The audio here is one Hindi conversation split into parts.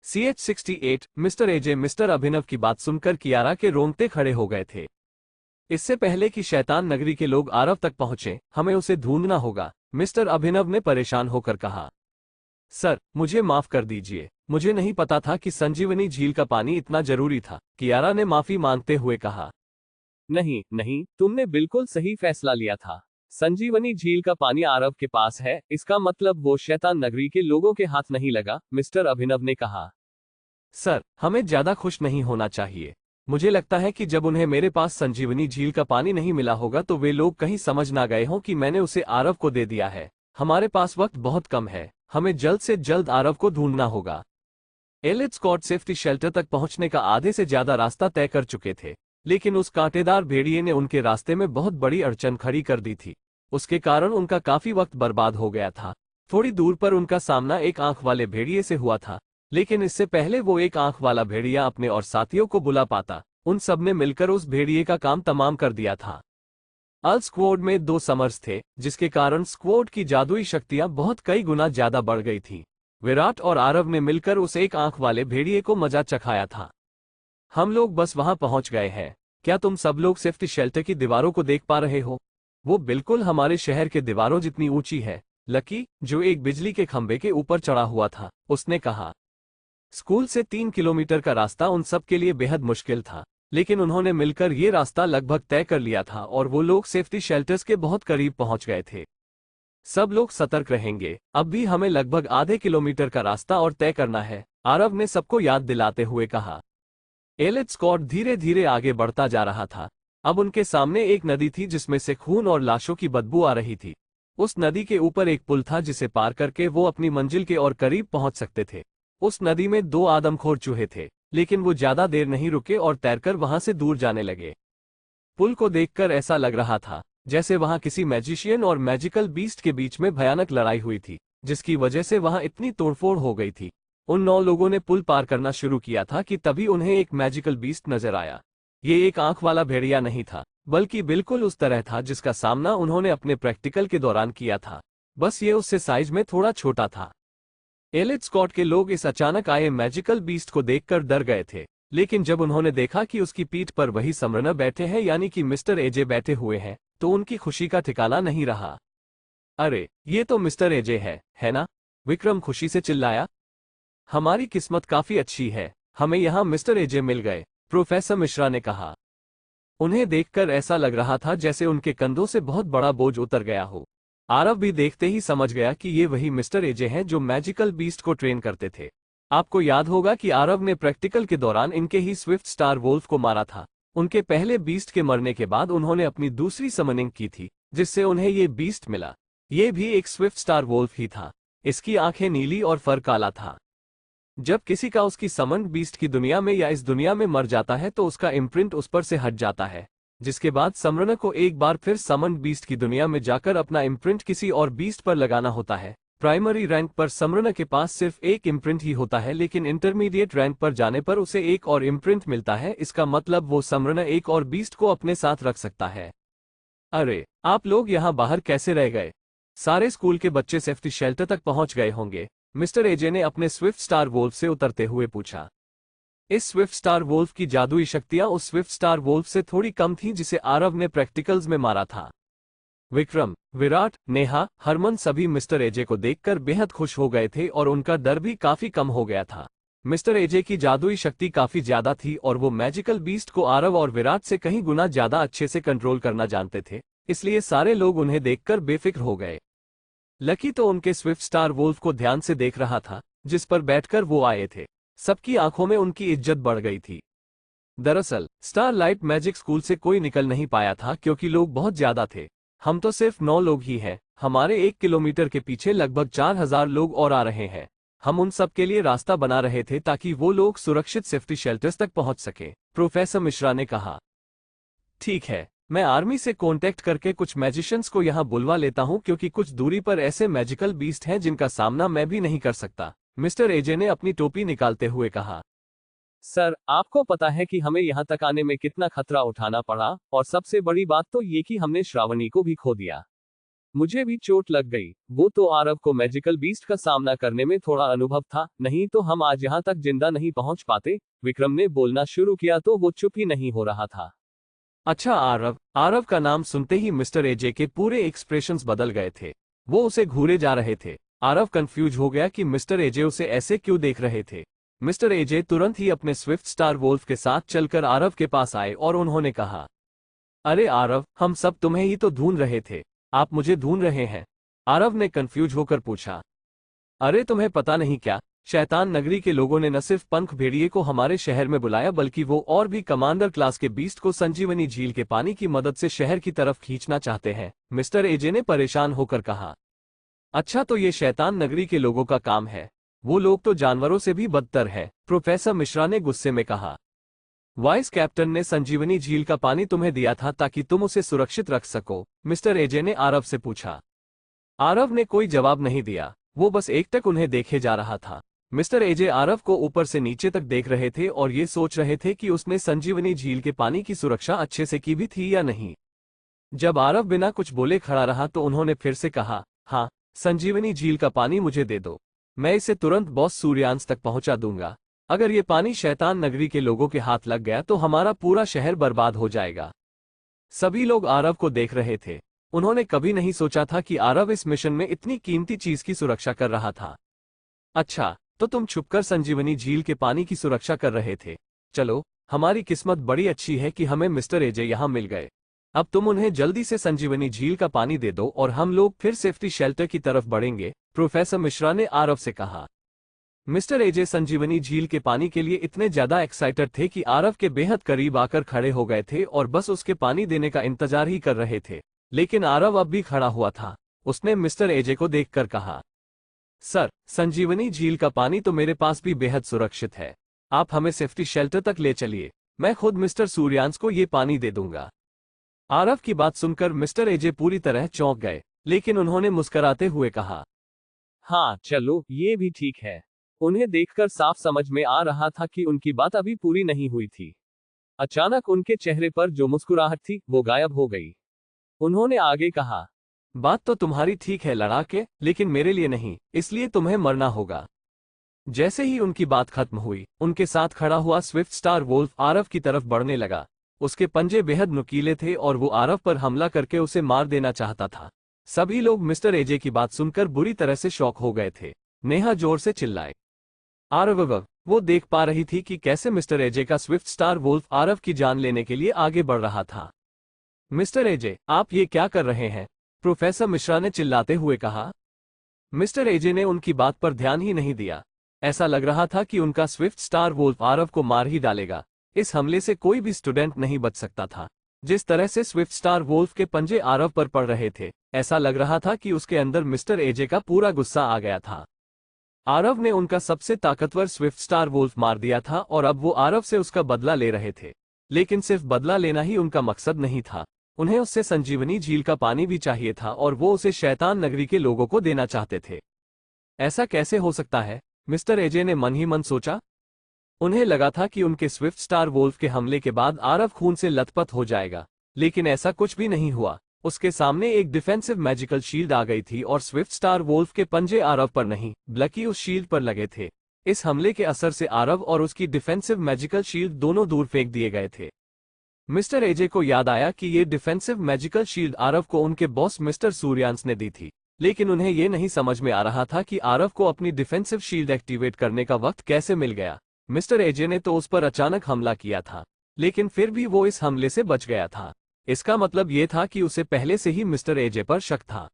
CH-68 मिस्टर एजे मिस्टर अभिनव की बात सुनकर कियारा के रोंगटे खड़े हो गए थे। इससे पहले कि शैतान नगरी के लोग आरव तक पहुंचे, हमें उसे ढूंढना होगा, मिस्टर अभिनव ने परेशान होकर कहा। सर, मुझे माफ कर दीजिए, मुझे नहीं पता था कि संजीवनी झील का पानी इतना जरूरी था, कियारा ने माफी मांगते हुए कहा। नहीं नहीं, तुमने बिल्कुल सही फैसला लिया था। संजीवनी झील का पानी आरव के पास है, इसका मतलब वो शैतान नगरी के लोगों के हाथ नहीं लगा, मिस्टर अभिनव ने कहा। सर, हमें ज्यादा खुश नहीं होना चाहिए। मुझे लगता है कि जब उन्हें मेरे पास संजीवनी झील का पानी नहीं मिला होगा तो वे लोग कहीं समझ ना गए हों कि मैंने उसे आरव को दे दिया है। हमारे पास वक्त बहुत कम है, हमें जल्द से जल्द आरव को ढूंढना होगा। एलिट स्कॉट सेफ्टी शेल्टर तक पहुंचने का आधे से ज्यादा रास्ता तय कर चुके थे, लेकिन उस कांटेदार भेड़िए ने उनके रास्ते में बहुत बड़ी अड़चन खड़ी कर दी थी। उसके कारण उनका काफी वक्त बर्बाद हो गया था। थोड़ी दूर पर उनका सामना एक आंख वाले भेड़िए से हुआ था, लेकिन इससे पहले वो एक आंख वाला भेड़िया अपने और साथियों को बुला पाता, उन सब ने मिलकर उस भेड़िए का काम तमाम कर दिया था। अल स्क्वाड में 2 समर्स थे, जिसके कारण स्क्वाड की जादुई शक्तियां बहुत कई गुना ज्यादा बढ़ गई थी। विराट और आरव ने मिलकर उस एक आंख वाले भेड़िए को मजा चखाया था। हम लोग बस वहां पहुंच गए हैं। क्या तुम सब लोग सेफ्टी शेल्टर की दीवारों को देख पा रहे हो? वो बिल्कुल हमारे शहर के दीवारों जितनी ऊंची है, लकी, जो एक बिजली के खंभे के ऊपर चढ़ा हुआ था, उसने कहा। स्कूल से 3 किलोमीटर का रास्ता उन सब के लिए बेहद मुश्किल था, लेकिन उन्होंने मिलकर ये रास्ता लगभग तय कर लिया था और वो लोग सेफ्टी शेल्टर्स के बहुत करीब पहुंच गए थे। सब लोग सतर्क रहेंगे, अब भी हमें लगभग आधे किलोमीटर का रास्ता और तय करना है, आरव ने सबको याद दिलाते हुए कहा। एलिट स्कॉट धीरे धीरे आगे बढ़ता जा रहा था। अब उनके सामने एक नदी थी जिसमें से खून और लाशों की बदबू आ रही थी। उस नदी के ऊपर एक पुल था जिसे पार करके वो अपनी मंजिल के और करीब पहुंच सकते थे। उस नदी में 2 आदमखोर चूहे थे, लेकिन वो ज्यादा देर नहीं रुके और तैरकर वहां से दूर जाने लगे। पुल को देखकर ऐसा लग रहा था जैसे वहां किसी मैजिशियन और मैजिकल बीस्ट के बीच में भयानक लड़ाई हुई थी, जिसकी वजह से वहां इतनी तोड़फोड़ हो गई थी। उन 9 लोगों ने पुल पार करना शुरू किया था कि तभी उन्हें एक मैजिकल बीस्ट नजर आया। ये एक आंख वाला भेड़िया नहीं था, बल्कि बिल्कुल उस तरह था जिसका सामना उन्होंने अपने प्रैक्टिकल के दौरान किया था, बस ये उससे साइज में थोड़ा छोटा था। एलिट स्कॉट के लोग इस अचानक आए मैजिकल बीस्ट को देखकर डर गए थे, लेकिन जब उन्होंने देखा कि उसकी पीठ पर वही समरना बैठे हैं, यानी कि मिस्टर एजे बैठे हुए हैं, तो उनकी खुशी का ठिकाना नहीं रहा। अरे, ये तो मिस्टर एजे है ना? विक्रम खुशी से चिल्लाया। हमारी किस्मत काफी अच्छी है, हमें यहाँ मिस्टर एजे मिल गए, प्रोफेसर मिश्रा ने कहा। उन्हें देखकर ऐसा लग रहा था जैसे उनके कंधों से बहुत बड़ा बोझ उतर गया हो। आरव भी देखते ही समझ गया कि ये वही मिस्टर एजे हैं जो मैजिकल बीस्ट को ट्रेन करते थे। आपको याद होगा कि आरव ने प्रैक्टिकल के दौरान इनके ही स्विफ्ट स्टार वोल्फ को मारा था। उनके पहले बीस्ट के मरने के बाद उन्होंने अपनी दूसरी समनिंग की थी, जिससे उन्हें ये बीस्ट मिला। ये भी एक स्विफ्ट स्टार वोल्फ ही था। इसकी आंखें नीली और फर काला था। जब किसी का उसकी समन्ड बीस्ट की दुनिया में या इस दुनिया में मर जाता है तो उसका इम्प्रिंट उस पर से हट जाता है, जिसके बाद समरन को एक बार फिर समन्ड बीस्ट की दुनिया में जाकर अपना इम्प्रिंट किसी और बीस्ट पर लगाना होता है। प्राइमरी रैंक पर समरन के पास सिर्फ एक इम्प्रिंट ही होता है, लेकिन इंटरमीडिएट रैंक पर जाने पर उसे एक और इम्प्रिंट मिलता है। इसका मतलब वो समरन एक और बीस्ट को अपने साथ रख सकता है। अरे, आप लोग यहाँ बाहर कैसे रह गए? सारे स्कूल के बच्चे सेफ्टी शेल्टर तक पहुंच गए होंगे, मिस्टर एजे ने अपने स्विफ्ट स्टार वोल्फ से उतरते हुए पूछा। इस स्विफ्ट स्टार वोल्फ की जादुई शक्तियां उस स्विफ्ट स्टार वोल्फ से थोड़ी कम थीं जिसे आरव ने प्रैक्टिकल्स में मारा था। विक्रम, विराट, नेहा, हरमन सभी मिस्टर एजे को देखकर बेहद खुश हो गए थे और उनका डर भी काफी कम हो गया था। मिस्टर एजे की जादुई शक्ति काफी ज्यादा थी और वो मैजिकल बीस्ट को आरव और विराट से कहीं गुना ज्यादा अच्छे से कंट्रोल करना जानते थे, इसलिए सारे लोग उन्हें देखकर बेफिक्र हो गए। लकी तो उनके स्विफ्ट स्टार वोल्फ को ध्यान से देख रहा था, जिस पर बैठकर वो आए थे। सबकी आंखों में उनकी इज्जत बढ़ गई थी। दरअसल स्टारलाइट मैजिक स्कूल से कोई निकल नहीं पाया था क्योंकि लोग बहुत ज्यादा थे। हम तो सिर्फ 9 लोग ही हैं, हमारे 1 किलोमीटर के पीछे लगभग 4000 लोग और आ रहे हैं। हम उन सब के लिए रास्ता बना रहे थे ताकि वो लोग सुरक्षित सेफ्टी शेल्टर्स तक पहुंच सके, प्रोफेसर मिश्रा ने कहा। ठीक है, मैं आर्मी से कांटेक्ट करके कुछ मैजिशियंस को यहाँ बुलवा लेता हूँ क्योंकि कुछ दूरी पर ऐसे मैजिकल बीस्ट हैं जिनका सामना मैं भी नहीं कर सकता, मिस्टर एजे ने अपनी टोपी निकालते हुए कहा। सर, आपको पता है कि हमें यहाँ तक आने में कितना खतरा उठाना पड़ा, और सबसे बड़ी बात तो ये कि हमने श्रावणी को भी खो दिया। मुझे भी चोट लग गई। वो तो आरव को मैजिकल बीस्ट का सामना करने में थोड़ा अनुभव था, नहीं तो हम आज यहाँ तक जिंदा नहीं पहुंच पाते। विक्रम ने बोलना शुरू किया तो वो चुप ही नहीं हो रहा था। अच्छा आरव। आरव का नाम सुनते ही मिस्टर एजे के पूरे एक्सप्रेशंस बदल गए थे। वो उसे घूरे जा रहे थे। आरव कंफ्यूज हो गया कि मिस्टर एजे उसे ऐसे क्यों देख रहे थे। मिस्टर एजे तुरंत ही अपने स्विफ्ट स्टार वोल्फ के साथ चलकर आरव के पास आए और उन्होंने कहा, अरे आरव, हम सब तुम्हें ही तो ढूंढ रहे थे। आप मुझे ढूंढ रहे हैं? आरव ने कंफ्यूज होकर पूछा। अरे तुम्हें पता नहीं क्या, शैतान नगरी के लोगों ने न सिर्फ पंख भेड़िए को हमारे शहर में बुलाया, बल्कि वो और भी कमांडर क्लास के बीस्ट को संजीवनी झील के पानी की मदद से शहर की तरफ खींचना चाहते हैं। मिस्टर एजे ने परेशान होकर कहा। अच्छा, तो ये शैतान नगरी के लोगों का काम है? वो लोग तो जानवरों से भी बदतर है, प्रोफेसर मिश्रा ने गुस्से में कहा। वाइस कैप्टन ने संजीवनी झील का पानी तुम्हें दिया था ताकि तुम उसे सुरक्षित रख सको, मिस्टर एजे ने आरव से पूछा। आरव ने कोई जवाब नहीं दिया। वो बस एकटक उन्हें देखे जा रहा था। मिस्टर एजे आरव को ऊपर से नीचे तक देख रहे थे और ये सोच रहे थे कि उसने संजीवनी झील के पानी की सुरक्षा अच्छे से की भी थी या नहीं। जब आरव बिना कुछ बोले खड़ा रहा तो उन्होंने फिर से कहा, हाँ, संजीवनी झील का पानी मुझे दे दो। मैं इसे तुरंत बॉस सूर्यांश तक पहुंचा दूंगा। अगर ये पानी शैतान नगरी के लोगों के हाथ लग गया तो हमारा पूरा शहर बर्बाद हो जाएगा। सभी लोग आरव को देख रहे थे। उन्होंने कभी नहीं सोचा था कि आरव इस मिशन में इतनी कीमती चीज की सुरक्षा कर रहा था। अच्छा, तो तुम छुपकर संजीवनी झील के पानी की सुरक्षा कर रहे थे। चलो, हमारी किस्मत बड़ी अच्छी है कि हमें मिस्टर एजे यहाँ मिल गए। अब तुम उन्हें जल्दी से संजीवनी झील का पानी दे दो और हम लोग फिर सेफ्टी शेल्टर की तरफ बढ़ेंगे, प्रोफेसर मिश्रा ने आरव से कहा। मिस्टर एजे संजीवनी झील के पानी के लिए इतने ज्यादा एक्साइटेड थे कि आरव के बेहद करीब आकर खड़े हो गए थे और बस उसके पानी देने का इंतजार ही कर रहे थे। लेकिन आरव अब भी खड़ा हुआ था। उसने मिस्टर एजे को देखकर कहा, सर, संजीवनी झील का पानी तो मेरे पास भी बेहद सुरक्षित है। आप हमें सेफ्टी शेल्टर तक ले चलिए। मैं खुद मिस्टर सूर्यांश को ये पानी दे दूंगा। आरव की बात सुनकर मिस्टर एजे पूरी तरह चौंक गए, लेकिन उन्होंने मुस्कुराते हुए कहा, हाँ चलो, ये भी ठीक है। उन्हें देखकर साफ समझ में आ रहा था कि उनकी बात अभी पूरी नहीं हुई थी। अचानक उनके चेहरे पर जो मुस्कुराहट थी वो गायब हो गई। उन्होंने आगे कहा, बात तो तुम्हारी ठीक है लड़ाके, लेकिन मेरे लिए नहीं, इसलिए तुम्हें मरना होगा। जैसे ही उनकी बात खत्म हुई, उनके साथ खड़ा हुआ स्विफ्ट स्टार वोल्फ आरव की तरफ बढ़ने लगा। उसके पंजे बेहद नुकीले थे और वो आरव पर हमला करके उसे मार देना चाहता था। सभी लोग मिस्टर एजे की बात सुनकर बुरी तरह से शॉक हो गए थे। नेहा जोर से चिल्लाए, आरव। वो देख पा रही थी कि कैसे मिस्टर एजे का स्विफ्ट स्टार वोल्फ आरव की जान लेने के लिए आगे बढ़ रहा था। मिस्टर एजे, आप ये क्या कर रहे हैं? प्रोफेसर मिश्रा ने चिल्लाते हुए कहा। मिस्टर एजे ने उनकी बात पर ध्यान ही नहीं दिया। ऐसा लग रहा था कि उनका स्विफ्ट स्टार वोल्फ आरव को मार ही डालेगा। इस हमले से कोई भी स्टूडेंट नहीं बच सकता था। जिस तरह से स्विफ्ट स्टार वोल्फ के पंजे आरव पर पड़ रहे थे, ऐसा लग रहा था कि उसके अंदर मिस्टर एजे का पूरा गुस्सा आ गया था। आरव ने उनका सबसे ताकतवर स्विफ्ट स्टार वोल्फ मार दिया था और अब वो आरव से उसका बदला ले रहे थे। लेकिन सिर्फ बदला लेना ही उनका मकसद नहीं था। उन्हें उससे संजीवनी झील का पानी भी चाहिए था और वो उसे शैतान नगरी के लोगों को देना चाहते थे। ऐसा कैसे हो सकता है? मिस्टर एजे ने मन ही मन सोचा। उन्हें लगा था कि उनके स्विफ्ट स्टार वोल्फ के हमले के बाद आरव खून से लथपथ हो जाएगा, लेकिन ऐसा कुछ भी नहीं हुआ। उसके सामने एक डिफेंसिव मैजिकल शील्ड आ गई थी और स्विफ्ट स्टार वोल्फ के पंजे आरव पर नहीं बल्कि उस शील्ड पर लगे थे। इस हमले के असर से आरव और उसकी डिफेंसिव मैजिकल शील्ड दोनों दूर फेंक दिए गए थे। मिस्टर एजे को याद आया कि ये डिफेंसिव मैजिकल शील्ड आरव को उनके बॉस मिस्टर सूर्यांश ने दी थी, लेकिन उन्हें ये नहीं समझ में आ रहा था कि आरव को अपनी डिफेंसिव शील्ड एक्टिवेट करने का वक्त कैसे मिल गया। मिस्टर एजे ने तो उस पर अचानक हमला किया था, लेकिन फिर भी वो इस हमले से बच गया था। इसका मतलब ये था कि उसे पहले से ही मिस्टर एजे पर शक था।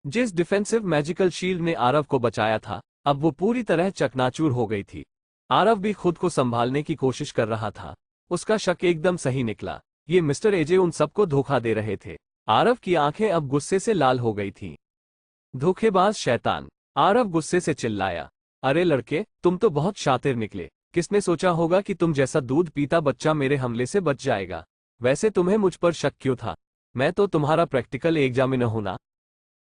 जिस डिफेंसिव मैजिकल शील्ड ने आरव को बचाया था, अब वो पूरी तरह चकनाचूर हो गई थी। आरव भी खुद को संभालने की कोशिश कर रहा था। उसका शक एकदम सही निकला। ये मिस्टर एजे उन सबको धोखा दे रहे थे। आरव की आंखें अब गुस्से से लाल हो गई थीं। धोखेबाज शैतान! आरव गुस्से से चिल्लाया। अरे लड़के, तुम तो बहुत शातिर निकले। किसने सोचा होगा कि तुम जैसा दूध पीता बच्चा मेरे हमले से बच जाएगा। वैसे तुम्हें मुझ पर शक क्यों था? मैं तो तुम्हारा प्रैक्टिकल एग्जामिनर हूं ना।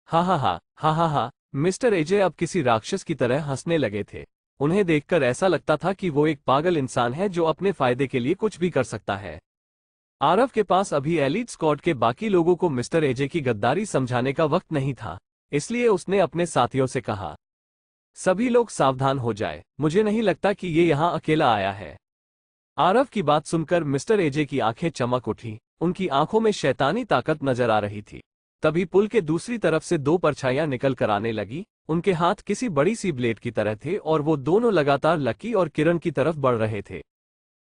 हा हा हा हा हा हा। मिस्टर एजे अब किसी राक्षस की तरह हंसने लगे थे। उन्हें देखकर ऐसा लगता था कि वो एक पागल इंसान है जो अपने फायदे के लिए कुछ भी कर सकता है। आरव के पास अभी एलीट स्क्वाड के बाकी लोगों को मिस्टर एजे की गद्दारी समझाने का वक्त नहीं था, इसलिए उसने अपने साथियों से कहा, सभी लोग सावधान हो जाए, मुझे नहीं लगता कि ये यहाँ अकेला आया है। आरव की बात सुनकर मिस्टर एजे की आंखें चमक उठी, उनकी आंखों में शैतानी ताकत नजर आ रही थी। तभी पुल के दूसरी तरफ से दो परछाइयां निकल कर आने लगी, उनके हाथ किसी बड़ी सी ब्लेड की तरह थे और वो दोनों लगातार लकी और किरण की तरफ बढ़ रहे थे।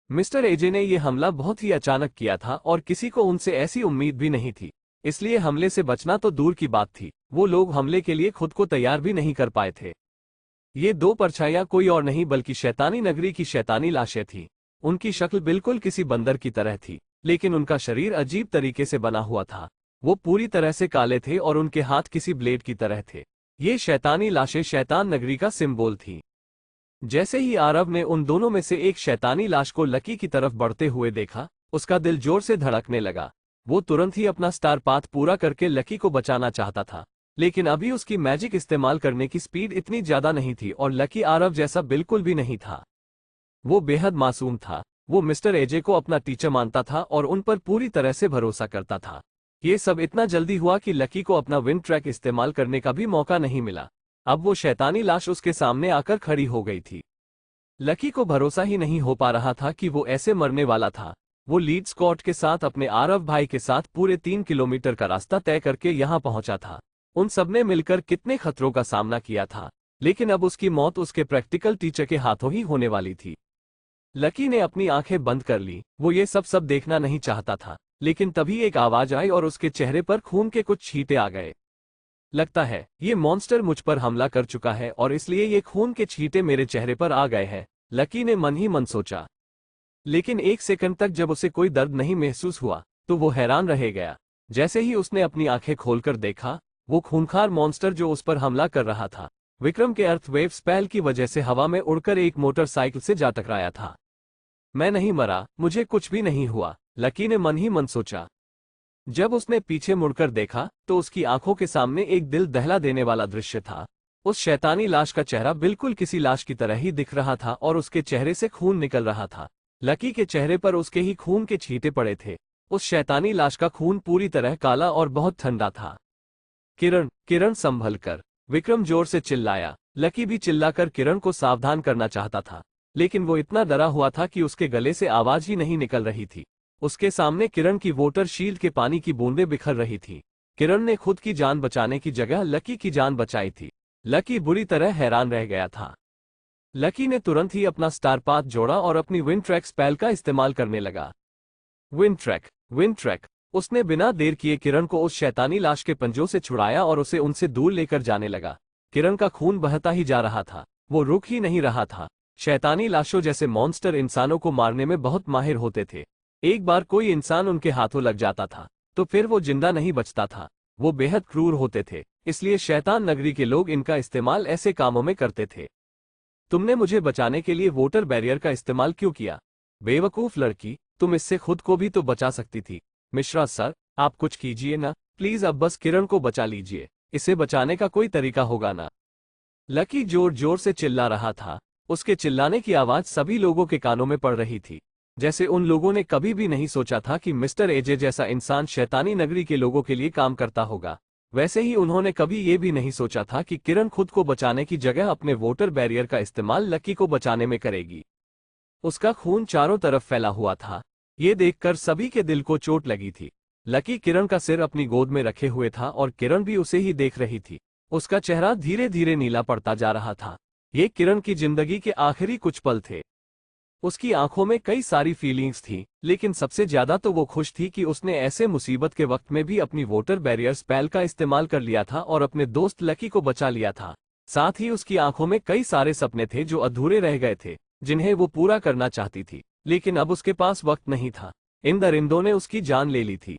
मिस्टर एजे ने यह हमला बहुत ही अचानक किया था और किसी को उनसे ऐसी उम्मीद भी नहीं थी, इसलिए हमले से बचना तो दूर की बात थी, वो लोग हमले के लिए खुद को तैयार भी नहीं कर पाए थे। ये दो परछाइयां कोई और नहीं बल्कि शैतानी नगरी की शैतानी लाशें थीं। उनकी शक्ल बिल्कुल किसी बंदर की तरह थी, लेकिन उनका शरीर अजीब तरीके से बना हुआ था। वो पूरी तरह से काले थे और उनके हाथ किसी ब्लेड की तरह थे। ये शैतानी लाशें शैतान नगरी का सिंबल थी। जैसे ही आरव ने उन दोनों में से एक शैतानी लाश को लकी की तरफ बढ़ते हुए देखा, उसका दिल जोर से धड़कने लगा। वो तुरंत ही अपना स्टार पाथ पूरा करके लकी को बचाना चाहता था, लेकिन अभी उसकी मैजिक इस्तेमाल करने की स्पीड इतनी ज्यादा नहीं थी और लकी आरव जैसा बिल्कुल भी नहीं था। वो बेहद मासूम था। वो मिस्टर एजे को अपना टीचर मानता था और उन पर पूरी तरह से भरोसा करता था। ये सब इतना जल्दी हुआ कि लकी को अपना विंड ट्रैक इस्तेमाल करने का भी मौका नहीं मिला। अब वो शैतानी लाश उसके सामने आकर खड़ी हो गई थी। लकी को भरोसा ही नहीं हो पा रहा था कि वो ऐसे मरने वाला था। वो लीड स्कॉट के साथ अपने आरव भाई के साथ पूरे 3 किलोमीटर का रास्ता तय करके यहाँ पहुंचा था। उन सबने मिलकर कितने खतरों का सामना किया था, लेकिन अब उसकी मौत उसके प्रैक्टिकल टीचर के हाथों ही होने वाली थी। लकी ने अपनी आंखें बंद कर ली। वो ये सब देखना नहीं चाहता था, लेकिन तभी एक आवाज आई और उसके चेहरे पर खून के कुछ छींटे आ गए। लगता है ये मॉन्स्टर मुझ पर हमला कर चुका है और इसलिए ये खून के छींटे मेरे चेहरे पर आ गए हैं, लकी ने मन ही मन सोचा। लेकिन एक सेकंड तक जब उसे कोई दर्द नहीं महसूस हुआ तो वो हैरान रह गया। जैसे ही उसने अपनी आंखें खोलकर देखा, वो खूंखार मॉन्स्टर जो उस पर हमला कर रहा था, विक्रम के अर्थवेव स्पेल की वजह से हवा में उड़कर एक मोटरसाइकिल से जा टकराया था। मैं नहीं मरा, मुझे कुछ भी नहीं हुआ, लकी ने मन ही मन सोचा। जब उसने पीछे मुड़कर देखा तो उसकी आंखों के सामने एक दिल दहला देने वाला दृश्य था। उस शैतानी लाश का चेहरा बिल्कुल किसी लाश की तरह ही दिख रहा था और उसके चेहरे से खून निकल रहा था। लकी के चेहरे पर उसके ही खून के छींटे पड़े थे। उस शैतानी लाश का खून पूरी तरह काला और बहुत ठंडा था। किरण, किरण संभल कर, विक्रम जोर से चिल्लाया। लकी भी चिल्लाकर किरण को सावधान करना चाहता था, लेकिन वो इतना डरा हुआ था कि उसके गले से आवाज ही नहीं निकल रही थी। उसके सामने किरण की वोटर शील्ड के पानी की बूंदें बिखर रही थी। किरण ने खुद की जान बचाने की जगह लकी की जान बचाई थी। लकी बुरी तरह हैरान रह गया था। लकी ने तुरंत ही अपना स्टार पाथ जोड़ा और अपनी विंड ट्रैक स्पेल का इस्तेमाल करने लगा। Wind track, wind track. उसने बिना देर किए किरण को उस शैतानी लाश के पंजों से छुड़ाया और उसे उनसे दूर लेकर जाने लगा। किरण का खून बहता ही जा रहा था, वो रुक ही नहीं रहा था। शैतानी लाशों जैसे मॉन्स्टर इंसानों को मारने में बहुत माहिर होते थे। एक बार कोई इंसान उनके हाथों लग जाता था तो फिर वो जिंदा नहीं बचता था। वो बेहद क्रूर होते थे, इसलिए शैतान नगरी के लोग इनका इस्तेमाल ऐसे कामों में करते थे। तुमने मुझे बचाने के लिए वोटर बैरियर का इस्तेमाल क्यों किया? बेवकूफ लड़की, तुम इससे खुद को भी तो बचा सकती थी। मिश्रा सर, आप कुछ कीजिए ना, प्लीज अब बस किरण को बचा लीजिए, इसे बचाने का कोई तरीका होगा ना। लकी जोर जोर से चिल्ला रहा था। उसके चिल्लाने की आवाज सभी लोगों के कानों में पड़ रही थी। जैसे उन लोगों ने कभी भी नहीं सोचा था कि मिस्टर एजे जैसा इंसान शैतानी नगरी के लोगों के लिए काम करता होगा, वैसे ही उन्होंने कभी ये भी नहीं सोचा था कि किरण खुद को बचाने की जगह अपने वोटर बैरियर का इस्तेमाल लकी को बचाने में करेगी। उसका खून चारों तरफ फैला हुआ था। ये देखकर सभी के दिल को चोट लगी थी। लकी किरण का सिर अपनी गोद में रखे हुए था और किरण भी उसे ही देख रही थी। उसका चेहरा धीरे धीरे नीला पड़ता जा रहा था। ये किरण की जिंदगी के आखिरी कुछ पल थे। उसकी आंखों में कई सारी फीलिंग्स थी, लेकिन सबसे ज्यादा तो वो खुश थी कि उसने ऐसे मुसीबत के वक्त में भी अपनी वोटर बैरियर स्पेल का इस्तेमाल कर लिया था और अपने दोस्त लकी को बचा लिया था। साथ ही उसकी आंखों में कई सारे सपने थे जो अधूरे रह गए थे, जिन्हें वो पूरा करना चाहती थी, लेकिन अब उसके पास वक्त नहीं था। इन दरिंदों ने उसकी जान ले ली थी।